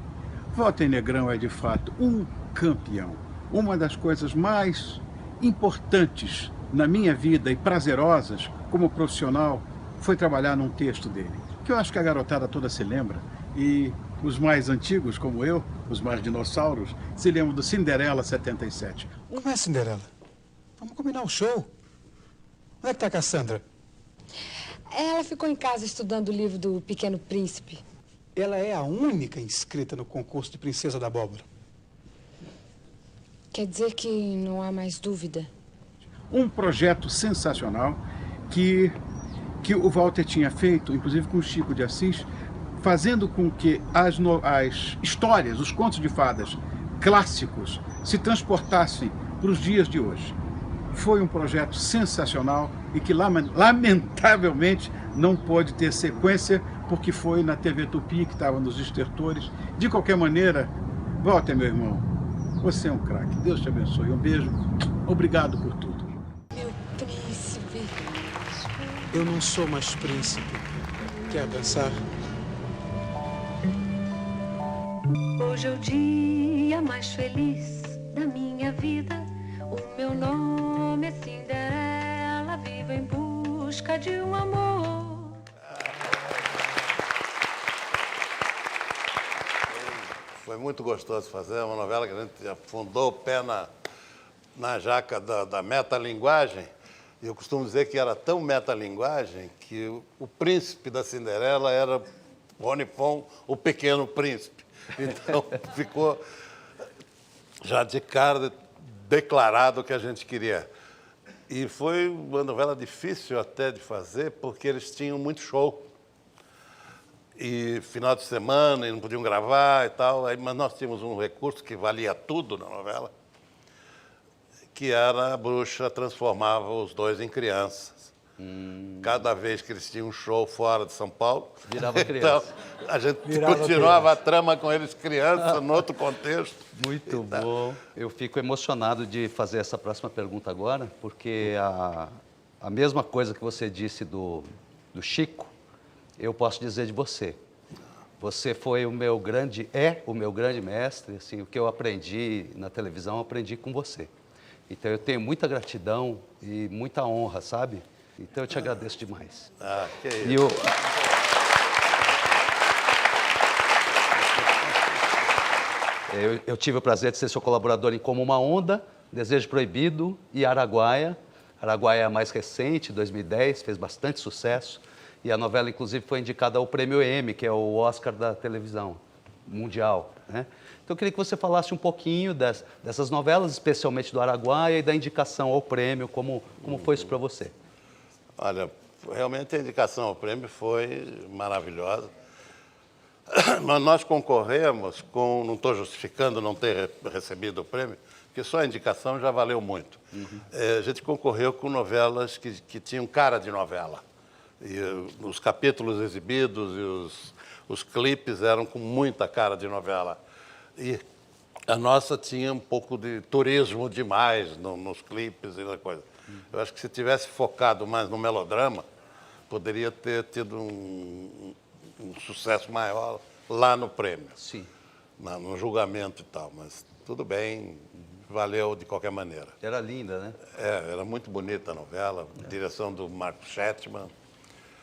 Walter Negrão é de fato um campeão. Uma das coisas mais importantes na minha vida e prazerosas como profissional foi trabalhar num texto dele, que eu acho que a garotada toda se lembra, e os mais antigos, como eu, os mais dinossauros, se lembram do Cinderela 77. Como é, Cinderela? Vamos combinar o show. Onde é que tá a Cassandra? Ela ficou em casa estudando o livro do Pequeno Príncipe. Ela é a única inscrita no concurso de Princesa da Abóbora. Quer dizer que não há mais dúvida? Um projeto sensacional que o Walter tinha feito, inclusive com o Chico de Assis, fazendo com que as histórias, os contos de fadas clássicos se transportassem para os dias de hoje. Foi um projeto sensacional e que, lamentavelmente, não pôde ter sequência, porque foi na TV Tupi, que estava nos estertores. De qualquer maneira, Walter, meu irmão, você é um craque. Deus te abençoe. Um beijo. Obrigado por tudo. Meu príncipe. Eu não sou mais príncipe. Quer dançar? Hoje é o dia mais feliz da minha vida. O meu nome é Cinderela, vivo em busca de um amor. Foi muito gostoso fazer, uma novela que a gente afundou o pé na jaca da metalinguagem. E eu costumo dizer que era tão metalinguagem que o príncipe da Cinderela era Rony Fon, o pequeno príncipe. Então, ficou já de cara declarado o que a gente queria. E foi uma novela difícil até de fazer, porque eles tinham muito show. E final de semana, e não podiam gravar e tal. Mas nós tínhamos um recurso que valia tudo na novela, que era a bruxa transformava os dois em crianças. Cada vez que eles tinham um show fora de São Paulo, Virava criança. Então, a gente Virava continuava a trama com eles criança, no outro contexto. Muito bom. Eu fico emocionado de fazer essa próxima pergunta agora, porque a mesma coisa que você disse do Chico, eu posso dizer de você. Você foi o meu grande mestre, assim, o que eu aprendi na televisão, eu aprendi com você. Então eu tenho muita gratidão e muita honra, sabe? Então eu te agradeço demais. Que isso. E eu tive o prazer de ser seu colaborador em Como uma Onda, Desejo Proibido e Araguaia. Araguaia é a mais recente, 2010, fez bastante sucesso. E a novela, inclusive, foi indicada ao Prêmio Emmy, que é o Oscar da televisão mundial, né? Então, eu queria que você falasse um pouquinho dessas novelas, especialmente do Araguaia, e da indicação ao prêmio, como foi isso para você? Olha, realmente a indicação ao prêmio foi maravilhosa. Mas nós concorremos com, não estou justificando não ter recebido o prêmio, porque só a indicação já valeu muito. A gente concorreu com novelas que tinham cara de novela. E os capítulos exibidos e os clipes eram com muita cara de novela. E a nossa tinha um pouco de turismo demais nos clipes e na coisa. Eu acho que se tivesse focado mais no melodrama, poderia ter tido um sucesso maior lá no prêmio. Sim. No julgamento e tal, mas tudo bem, valeu de qualquer maneira. Era linda, né? Era muito bonita a novela, direção do Marco Schettman.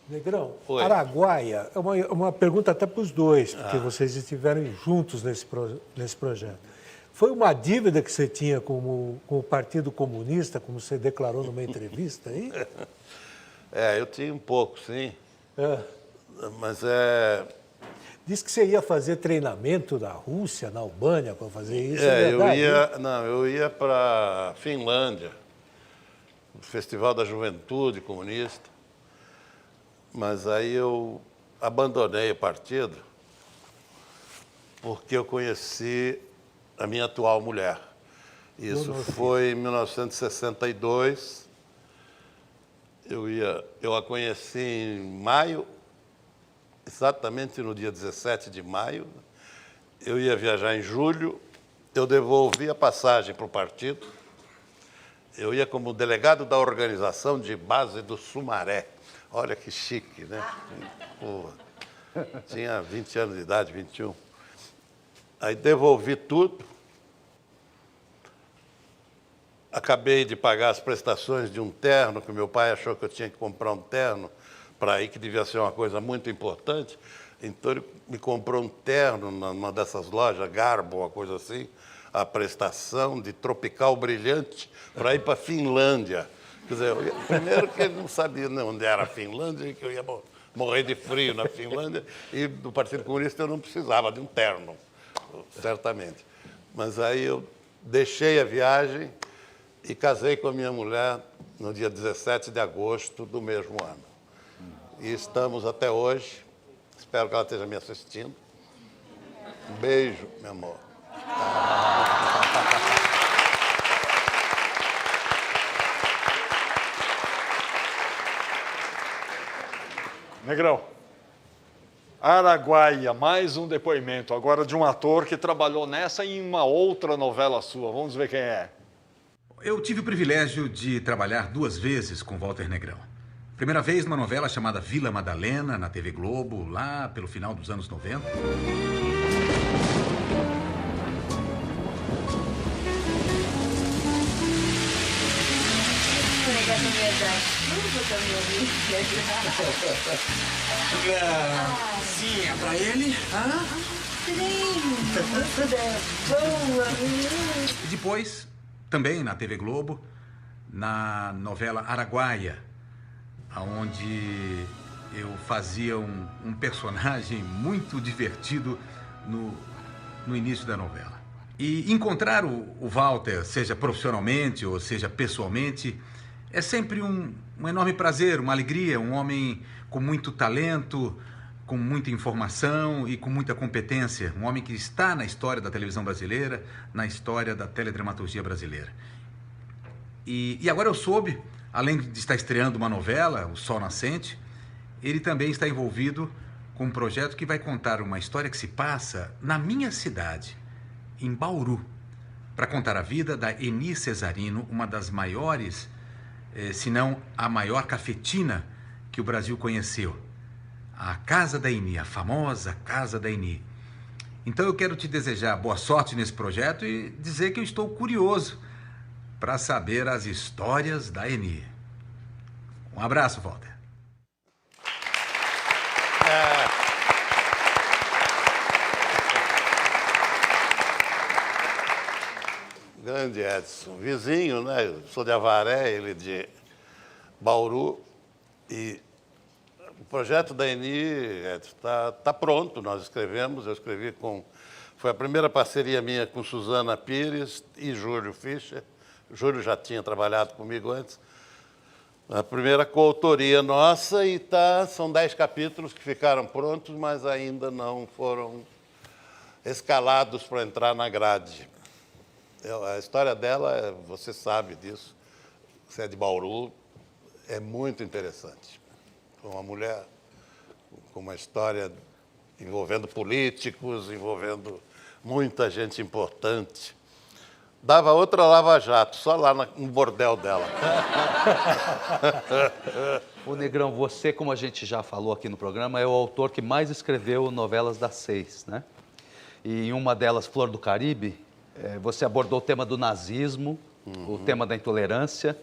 Negrão, Oi. Araguaia é uma pergunta até para os dois, porque vocês estiveram juntos nesse projeto. Foi uma dívida que você tinha com o Partido Comunista, como você declarou numa entrevista aí? Eu tinha um pouco, sim. Mas Diz que você ia fazer treinamento na Rússia, na Albânia, para fazer isso. É verdade, eu ia para Finlândia, no Festival da Juventude Comunista. Mas aí eu abandonei o partido porque eu conheci a minha atual mulher. Isso foi em 1962. Eu a conheci em maio, exatamente no dia 17 de maio. Eu ia viajar em julho, eu devolvi a passagem para o partido. Eu ia como delegado da organização de base do Sumaré. Olha que chique, né? Porra. Tinha 20 anos de idade, 21. Aí devolvi tudo. Acabei de pagar as prestações de um terno, que meu pai achou que eu tinha que comprar um terno para ir, que devia ser uma coisa muito importante. Então ele me comprou um terno numa dessas lojas, Garbo, uma coisa assim, a prestação de Tropical Brilhante para ir para a Finlândia. Quer dizer, primeiro que ele não sabia onde era a Finlândia, e que eu ia morrer de frio na Finlândia, e do Partido Comunista eu não precisava de um terno, certamente. Mas aí eu deixei a viagem e casei com a minha mulher no dia 17 de agosto do mesmo ano. E estamos até hoje. Espero que ela esteja me assistindo. Um beijo, meu amor. Negrão, Araguaia, mais um depoimento, agora de um ator que trabalhou nessa e em uma outra novela sua. Vamos ver quem é. Eu tive o privilégio de trabalhar 2 vezes com Walter Negrão. Primeira vez numa novela chamada Vila Madalena, na TV Globo, lá pelo final dos anos 90. Sim, é pra ele? E depois, também na TV Globo, na novela Araguaia, onde eu fazia um personagem muito divertido no início da novela. E encontrar o Walter, seja profissionalmente ou seja pessoalmente, é sempre um enorme prazer, uma alegria, um homem com muito talento, com muita informação e com muita competência. Um homem que está na história da televisão brasileira, na história da teledramaturgia brasileira. E agora eu soube, além de estar estreando uma novela, O Sol Nascente, ele também está envolvido com um projeto que vai contar uma história que se passa na minha cidade, em Bauru, para contar a vida da Eni Cesarino, uma das maiores, se não a maior cafetina que o Brasil conheceu. A Casa da Eni, a famosa Casa da Eni. Então eu quero te desejar boa sorte nesse projeto e dizer que eu estou curioso para saber as histórias da Eni. Um abraço, Walter. Grande Edson, vizinho, né? Eu sou de Avaré, ele de Bauru. E o projeto da Eni está pronto, nós escrevemos, eu escrevi com... Foi a primeira parceria minha com Suzana Pires e Júlio Fischer. O Júlio já tinha trabalhado comigo antes. A primeira coautoria nossa e são 10 capítulos que ficaram prontos, mas ainda não foram escalados para entrar na grade. A história dela, você sabe disso, você é de Bauru, é muito interessante. Uma mulher com uma história envolvendo políticos, envolvendo muita gente importante. Dava outra Lava Jato, só lá no bordel dela. Ô, Negrão, você, como a gente já falou aqui no programa, é o autor que mais escreveu novelas das 6, né? E em uma delas, Flor do Caribe, você abordou o tema do nazismo, o tema da intolerância.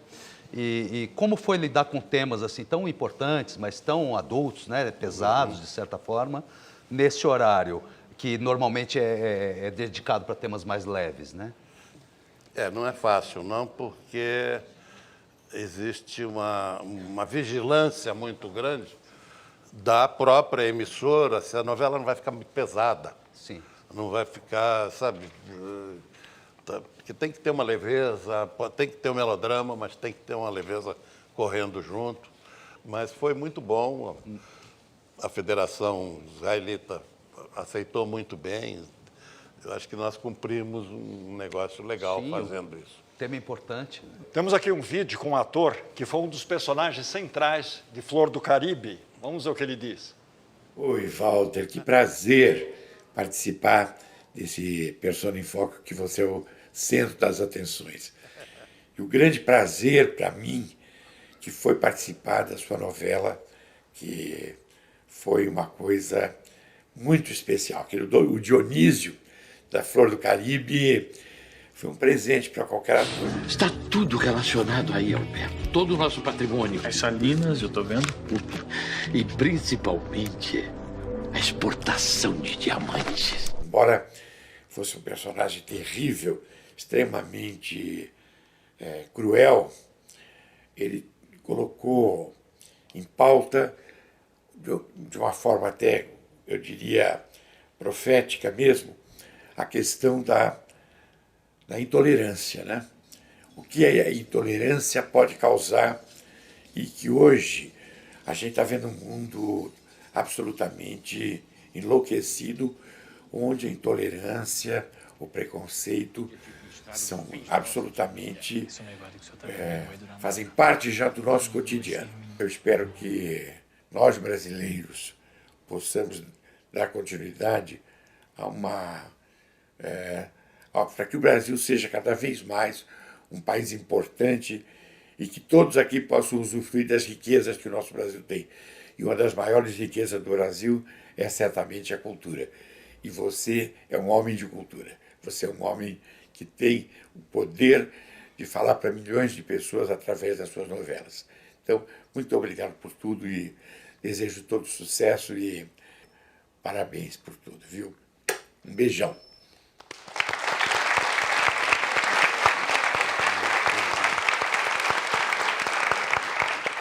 E como foi lidar com temas assim tão importantes, mas tão adultos, né, pesados, de certa forma, nesse horário, que normalmente é dedicado para temas mais leves, né? Não é fácil, não, porque existe uma vigilância muito grande da própria emissora, se a novela não vai ficar muito pesada. Sim. Não vai ficar, sabe... Porque tem que ter uma leveza, tem que ter um melodrama, mas tem que ter uma leveza correndo junto. Mas foi muito bom, a Federação Israelita aceitou muito bem. Eu acho que nós cumprimos um negócio legal fazendo isso. Tema importante. Temos aqui um vídeo com um ator que foi um dos personagens centrais de Flor do Caribe. Vamos ver o que ele diz. Oi, Walter, que prazer participar desse Persona em Foco, que você é o centro das atenções. E o grande prazer para mim, que foi participar da sua novela, que foi uma coisa muito especial. O Dionísio, da Flor do Caribe, foi um presente para qualquer ator. Está tudo relacionado aí, Alberto. Todo o nosso patrimônio. As salinas, eu estou vendo. E principalmente a exportação de diamantes. Embora fosse um personagem terrível, extremamente cruel, ele colocou em pauta, de uma forma até, eu diria, profética mesmo, a questão da intolerância, né? O que a intolerância pode causar e que hoje a gente está vendo um mundo absolutamente enlouquecido, onde a intolerância, o preconceito são absolutamente, fazem parte já do nosso cotidiano. Eu espero que nós, brasileiros, possamos dar continuidade para que o Brasil seja cada vez mais um país importante e que todos aqui possam usufruir das riquezas que o nosso Brasil tem. E uma das maiores riquezas do Brasil é certamente a cultura. E você é um homem de cultura. Você é um homem que tem o poder de falar para milhões de pessoas através das suas novelas. Então, muito obrigado por tudo e desejo todo sucesso e parabéns por tudo, viu? Um beijão.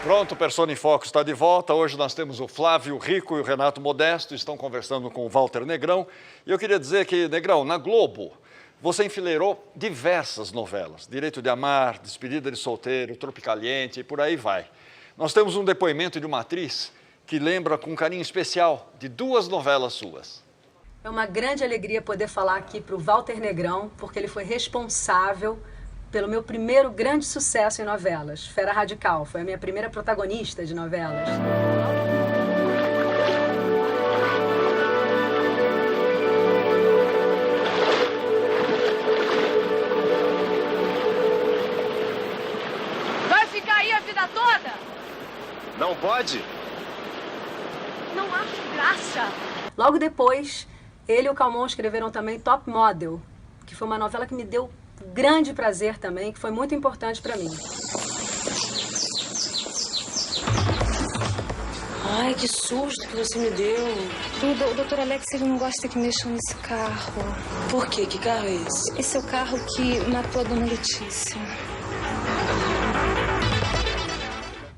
Pronto, o Persona em Foco está de volta. Hoje nós temos o Flávio Rico e o Renato Modesto, estão conversando com o Walter Negrão. E eu queria dizer que, Negrão, na Globo, você enfileirou diversas novelas. Direito de Amar, Despedida de Solteiro, Tropicaliente e por aí vai. Nós temos um depoimento de uma atriz que lembra com carinho especial de 2 novelas suas. É uma grande alegria poder falar aqui para o Walter Negrão, porque ele foi responsável pelo meu primeiro grande sucesso em novelas, Fera Radical. Foi a minha primeira protagonista de novelas. Vai ficar aí a vida toda? Não pode? Não acho graça. Logo depois, ele e o Calmon escreveram também Top Model, que foi uma novela que me deu grande prazer também, que foi muito importante para mim. Ai, que susto que você me deu. O doutor Alex, ele não gosta que mexam nesse carro. Por quê? Que carro é esse? Esse é o carro que matou a dona Letícia.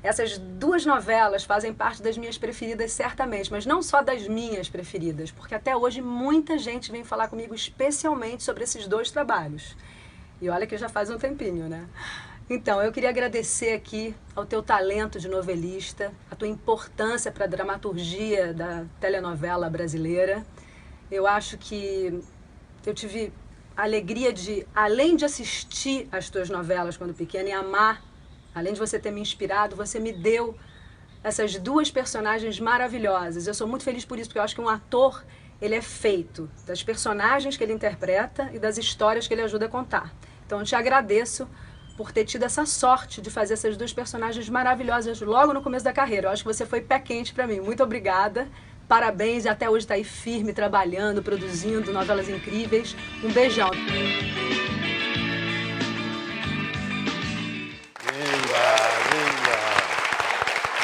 Essas duas novelas fazem parte das minhas preferidas, certamente, mas não só das minhas preferidas, porque até hoje muita gente vem falar comigo especialmente sobre esses dois trabalhos. E olha que já faz um tempinho, né? Então, eu queria agradecer aqui ao teu talento de novelista, a tua importância para a dramaturgia da telenovela brasileira. Eu acho que eu tive a alegria de, além de assistir às tuas novelas quando pequena e amar, além de você ter me inspirado, você me deu essas duas personagens maravilhosas. Eu sou muito feliz por isso, porque eu acho que um ator, ele é feito das personagens que ele interpreta e das histórias que ele ajuda a contar. Então, eu te agradeço por ter tido essa sorte de fazer essas duas personagens maravilhosas logo no começo da carreira. Eu acho que você foi pé quente para mim. Muito obrigada. Parabéns e até hoje está aí firme, trabalhando, produzindo novelas incríveis. Um beijão.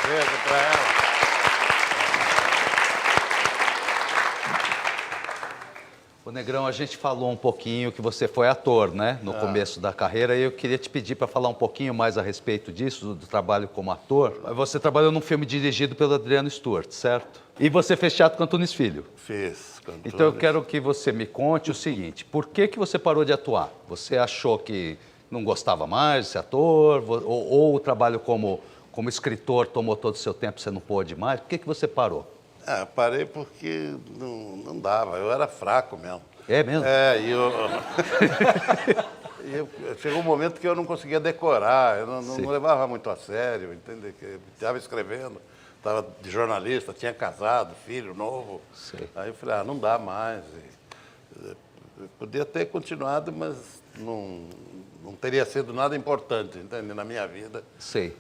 Beijo pra ela. Ô Negrão, a gente falou um pouquinho que você foi ator, né? No começo da carreira, e eu queria te pedir para falar um pouquinho mais a respeito disso, do trabalho como ator. Você trabalhou num filme dirigido pelo Adriano Stewart, certo? E você fez teatro com Antunes Filho. Fiz. Então eu quero que você me conte o seguinte, por que você parou de atuar? Você achou que não gostava mais de ser ator? Ou o trabalho como escritor tomou todo o seu tempo, você não pôde mais? Por que você parou? Parei porque não dava, eu era fraco mesmo. É mesmo? Chegou um momento que eu não conseguia decorar, eu não levava muito a sério, entendeu? Estava escrevendo, estava de jornalista, tinha casado, filho novo. Sei. Aí eu falei, não dá mais. Eu podia ter continuado, mas não teria sido nada importante, entende? Na minha vida. Sei.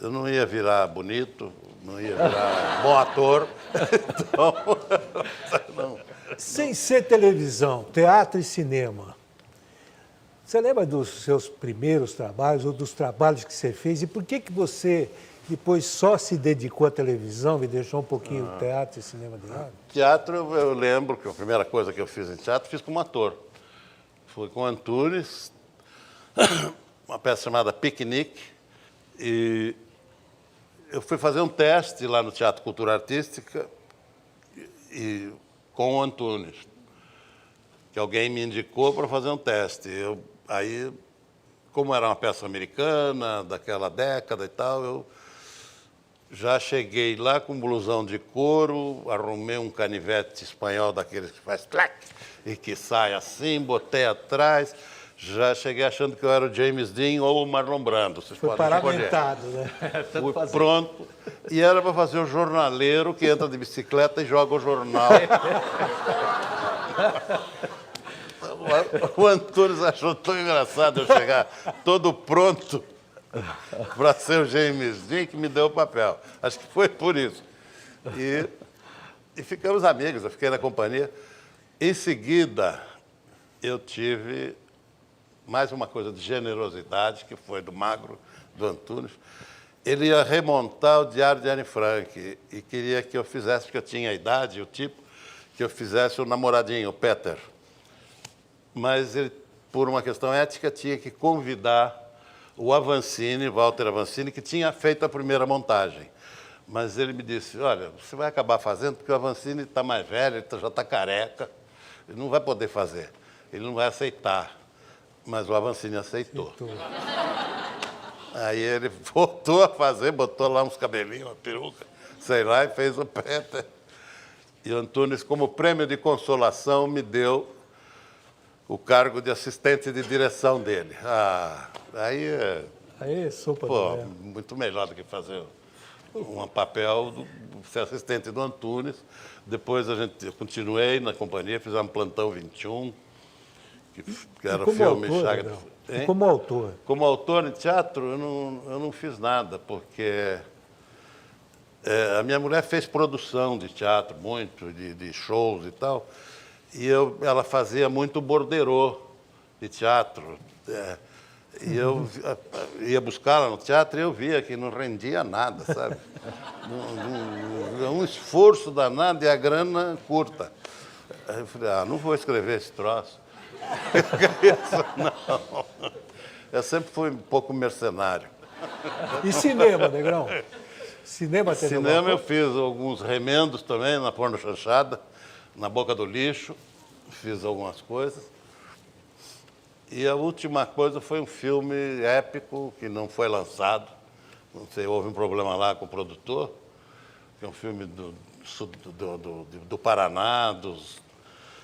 Eu não ia virar bonito, não ia virar bom ator. Então, não. Sem ser televisão, teatro e cinema, você lembra dos seus primeiros trabalhos ou dos trabalhos que você fez? E por que você depois só se dedicou à televisão e deixou um pouquinho o teatro e cinema de lado? Teatro, eu lembro que a primeira coisa que eu fiz em teatro, fiz como ator. Fui com Antunes, uma peça chamada Piquenique, e eu fui fazer um teste lá no Teatro Cultura Artística com o Antunes, que alguém me indicou para fazer um teste. Aí, como era uma peça americana, daquela década e tal, eu já cheguei lá com um blusão de couro, arrumei um canivete espanhol daqueles que faz clac e que sai assim, botei atrás. Já cheguei achando que eu era o James Dean ou o Marlon Brando. Vocês foi podem paramentado, né? Fui pronto. E era para fazer o jornaleiro que entra de bicicleta e joga o jornal. O Antunes achou tão engraçado eu chegar todo pronto para ser o James Dean que me deu o papel. Acho que foi por isso. E ficamos amigos, eu fiquei na companhia. Em seguida, eu tive mais uma coisa de generosidade, que foi do Magro, do Antunes. Ele ia remontar o Diário de Anne Frank e queria que eu fizesse, porque eu tinha a idade e o tipo, que eu fizesse o namoradinho, o Peter. Mas ele, por uma questão ética, tinha que convidar o Avancini, Walter Avancini, que tinha feito a primeira montagem. Mas ele me disse, olha, você vai acabar fazendo porque o Avancini está mais velho, ele já está careca, ele não vai poder fazer, ele não vai aceitar. Mas o Avancini aceitou. Aí ele voltou a fazer, botou lá uns cabelinhos, uma peruca, sei lá, e fez o Peter. E o Antunes, como prêmio de consolação, me deu o cargo de assistente de direção dele. Aí Aí, sopa pô, do verbo. muito melhor do que fazer um papel, ser assistente do Antunes. Depois eu continuei na companhia, fizemos Plantão 21, que era o filme Chaga. E como autor? Como autor em teatro, eu não fiz nada, porque a minha mulher fez produção de teatro, muito, de shows e tal, e ela fazia muito borderô de teatro. E eu ia buscá-la no teatro e eu via que não rendia nada, sabe? Um esforço danado e a grana curta. Aí eu falei, não vou escrever esse troço. Não. Eu sempre fui um pouco mercenário. E cinema, Negrão? Cinema eu fiz alguns remendos também na Porno Chanchada, na Boca do Lixo, fiz algumas coisas. E a última coisa foi um filme épico que não foi lançado. Não sei, houve um problema lá com o produtor, que é um filme do Paraná,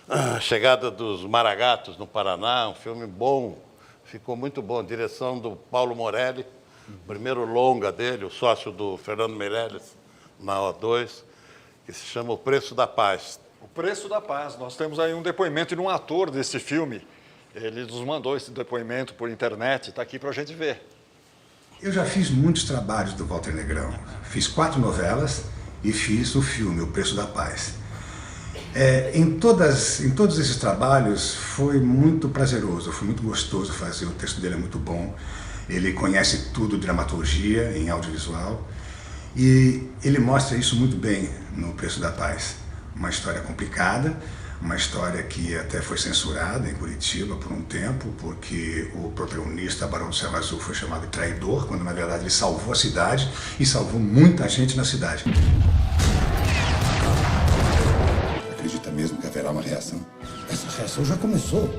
a chegada dos Maragatos no Paraná, um filme bom, ficou muito bom. Direção do Paulo Morelli, primeiro longa dele, o sócio do Fernando Meirelles, na O2, que se chama O Preço da Paz. O Preço da Paz. Nós temos aí um depoimento de um ator desse filme. Ele nos mandou esse depoimento por internet, está aqui para a gente ver. Eu já fiz muitos trabalhos do Walter Negrão. Fiz 4 novelas e fiz o filme O Preço da Paz. Em todos esses trabalhos foi muito prazeroso, foi muito gostoso fazer. O texto dele é muito bom. Ele conhece tudo de dramaturgia em audiovisual e ele mostra isso muito bem no Preço da Paz. Uma história complicada, uma história que até foi censurada em Curitiba por um tempo, porque o protagonista, Barão do Céu Azul, foi chamado de traidor, quando na verdade ele salvou a cidade e salvou muita gente na cidade. Acredita mesmo que haverá uma reação? Essa reação já começou.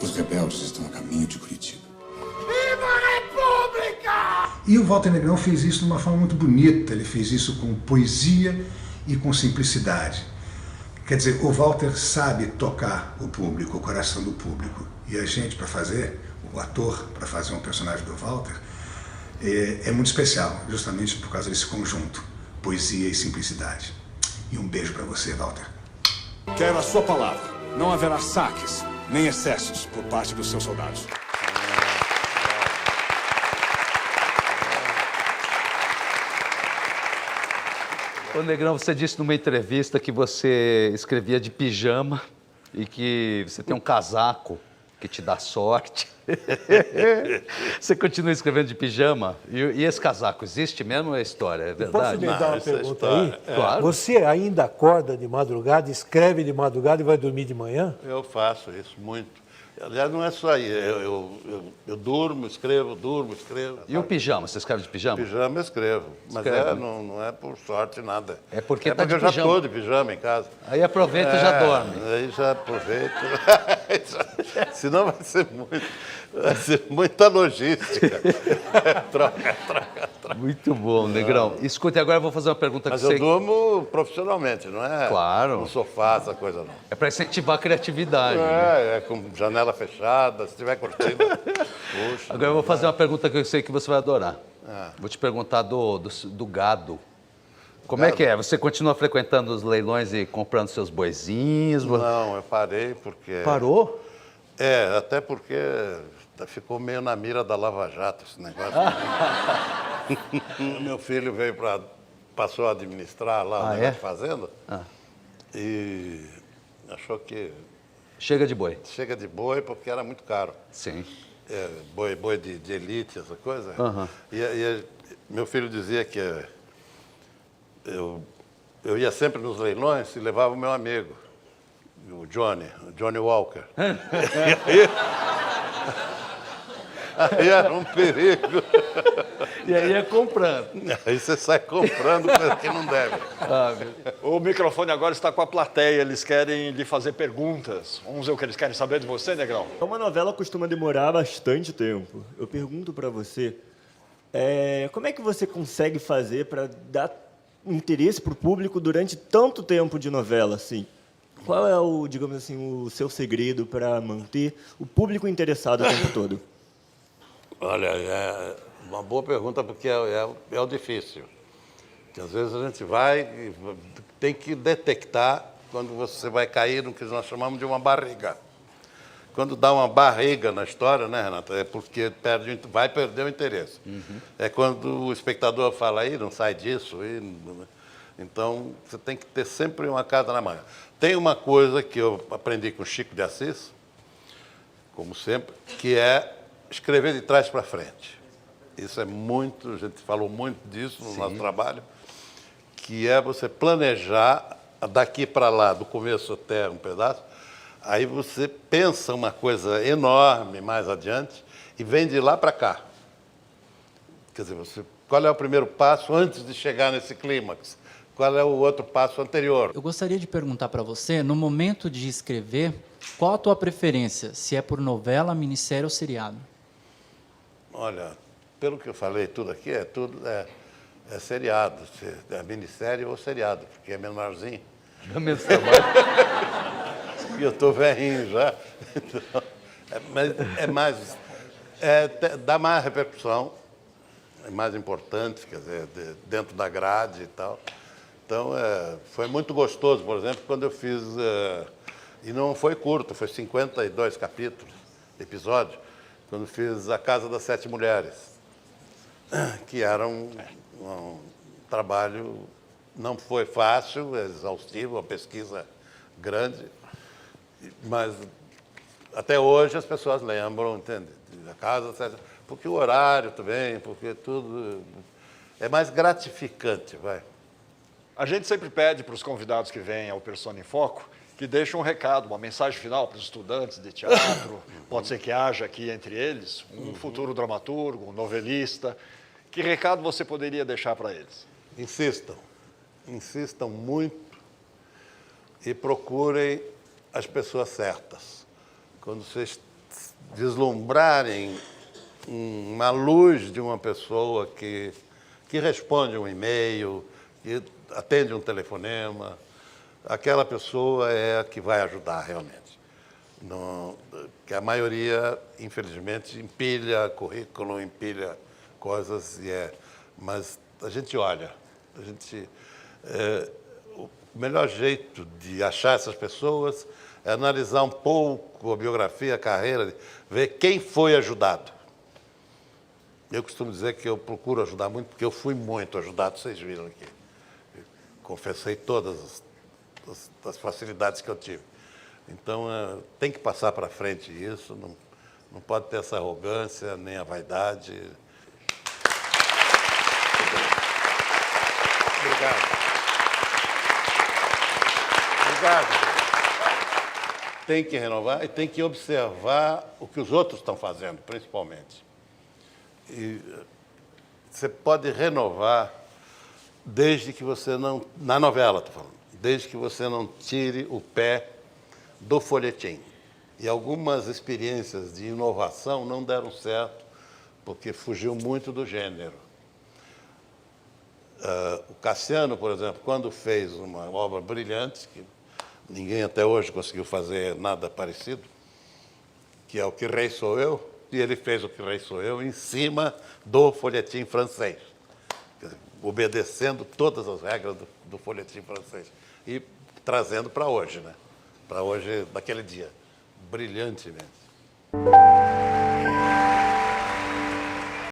Os rebeldes estão a caminho de Curitiba. Viva a República! E o Walter Negrão fez isso de uma forma muito bonita, ele fez isso com poesia e com simplicidade. Quer dizer, o Walter sabe tocar o público, o coração do público. E a gente, para fazer, o ator, para fazer um personagem do Walter, é muito especial, justamente por causa desse conjunto, poesia e simplicidade. E um beijo para você, Walter. Quero a sua palavra. Não haverá saques, nem excessos por parte dos seus soldados. Ô Negrão, você disse numa entrevista que você escrevia de pijama e que você tem um casaco que te dá sorte. Você continua escrevendo de pijama? E esse casaco existe mesmo ou é história? É verdade? Posso me dar uma pergunta aí? Claro. Você ainda acorda de madrugada, escreve de madrugada e vai dormir de manhã? Eu faço isso muito. Aliás, não é só aí. Eu durmo, escrevo. E o pijama? Você escreve de pijama? Pijama eu escrevo. Mas não é por sorte nada. É porque eu já estou de pijama em casa. Aí aproveita e já dorme. Aí já aproveito. Senão vai ser muita logística. Troca. Muito bom, Negrão. Escute, agora eu vou fazer uma pergunta Mas que você... eu durmo profissionalmente, não é Claro. no sofá, essa coisa não. É para incentivar a criatividade. Né? É com janela fechada, se tiver cortina, puxa. Agora eu vou fazer uma pergunta que eu sei que você vai adorar. Ah. Vou te perguntar do gado. Como é que é? Você continua frequentando os leilões e comprando seus boizinhos? Não, eu parei porque... Parou? Até porque ficou meio na mira da Lava Jato esse negócio. Meu filho passou a administrar lá o negócio de fazenda e achou que... Chega de boi. Chega de boi porque era muito caro. Sim. Boi de elite, essa coisa. Uhum. E meu filho dizia que eu ia sempre nos leilões e levava o meu amigo, o Johnny Walker. Aí era um perigo. E aí ia comprando. Aí você sai comprando coisa que não deve. O microfone agora está com a plateia, eles querem lhe fazer perguntas. Vamos ver o que eles querem saber de você, Negrão. Uma novela costuma demorar bastante tempo. Eu pergunto para você, como é que você consegue fazer para dar interesse para o público durante tanto tempo de novela, assim? Qual é o, digamos assim, o seu segredo para manter o público interessado o tempo todo? Olha, é uma boa pergunta, porque é o difícil. Que às vezes a gente vai e tem que detectar quando você vai cair no que nós chamamos de uma barriga. Quando dá uma barriga na história, né, Renata? É porque vai perder o interesse. É quando o espectador fala, aí não sai disso. Então, você tem que ter sempre uma carta na manga. Tem uma coisa que eu aprendi com Chico de Assis, como sempre, que é escrever de trás para frente. Isso é muito, a gente falou muito disso no nosso trabalho, que é você planejar daqui para lá, do começo até um pedaço, aí você pensa uma coisa enorme mais adiante e vem de lá para cá. Quer dizer, qual é o primeiro passo antes de chegar nesse clímax? Qual é o outro passo anterior? Eu gostaria de perguntar para você, no momento de escrever, qual a tua preferência? Se é por novela, minissérie ou seriado? Olha, pelo que eu falei, tudo aqui é seriado. É minissérie ou seriado, porque é menorzinho. E eu estou velhinho já. Então, dá mais repercussão, é mais importante, quer dizer, dentro da grade e tal. Então, foi muito gostoso, por exemplo, quando eu fiz... e não foi curto, foi 52 capítulos, episódio, quando fiz A Casa das Sete Mulheres, que era um trabalho... Não foi fácil, exaustivo, uma pesquisa grande, mas até hoje as pessoas lembram, entende? A Casa das Sete... Porque o horário também, porque tudo... É mais gratificante, vai. A gente sempre pede para os convidados que vêm ao Persona em Foco que deixem um recado, uma mensagem final para os estudantes de teatro, pode ser que haja aqui entre eles um futuro dramaturgo, um novelista. Que recado você poderia deixar para eles? Insistam muito e procurem as pessoas certas. Quando vocês vislumbrarem uma luz de uma pessoa que responde um e-mail, que atende um telefonema, aquela pessoa é a que vai ajudar realmente. Que a maioria, infelizmente, empilha currículo, empilha coisas, mas a gente olha. O melhor jeito de achar essas pessoas é analisar um pouco a biografia, a carreira, ver quem foi ajudado. Eu costumo dizer que eu procuro ajudar muito, porque eu fui muito ajudado, vocês viram aqui. Confessei todas as facilidades que eu tive. Então, tem que passar para frente isso, não pode ter essa arrogância, nem a vaidade. Obrigado. Tem que renovar e tem que observar o que os outros estão fazendo, principalmente. E você pode renovar desde que você não... Na novela, estou falando. Desde que você não tire o pé do folhetim. E algumas experiências de inovação não deram certo, porque fugiu muito do gênero. O Cassiano, por exemplo, quando fez uma obra brilhante, que ninguém até hoje conseguiu fazer nada parecido, que é O Que Rei Sou Eu, e ele fez O Que Rei Sou Eu em cima do folhetim francês, obedecendo todas as regras do folhetim francês e trazendo para hoje, né? Para hoje, daquele dia. Brilhantemente.